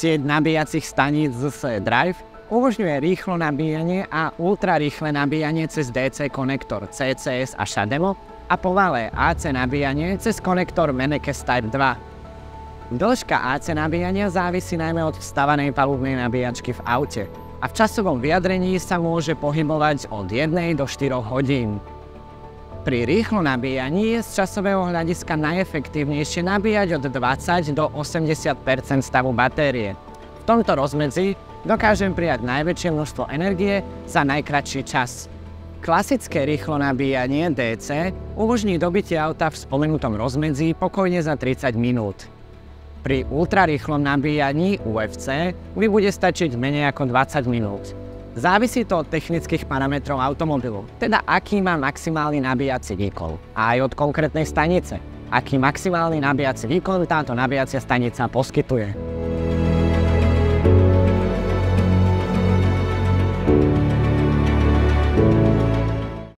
Sieť nabíjacích staníc ZS Drive umožňuje rýchlo nabíjanie a ultrarýchle nabíjanie cez DC konektor CCS a SHAdeMO a pomalé AC nabíjanie cez konektor Mennekes Type 2. Dĺžka AC nabíjania závisí najmä od vstavanej palubnej nabíjačky v aute a v časovom vyjadrení sa môže pohybovať od 1 do 4 hodín. Pri rýchlo nabíjaní je z časového hľadiska najefektívnejšie nabíjať od 20 do 80% stavu batérie. V tomto rozmedzi dokážem prijať najväčšie množstvo energie za najkratší čas. Klasické rýchlo nabíjanie DC umožní dobitie auta v spomenutom rozmedzi pokojne za 30 minút. Pri ultrarýchlom nabíjaní UFC mi bude stačiť menej ako 20 minút. Závisí to od technických parametrov automobilu, teda aký má maximálny nabíjací výkon, a aj od konkrétnej stanice, aký maximálny nabíjací výkon táto nabíjacia stanica poskytuje.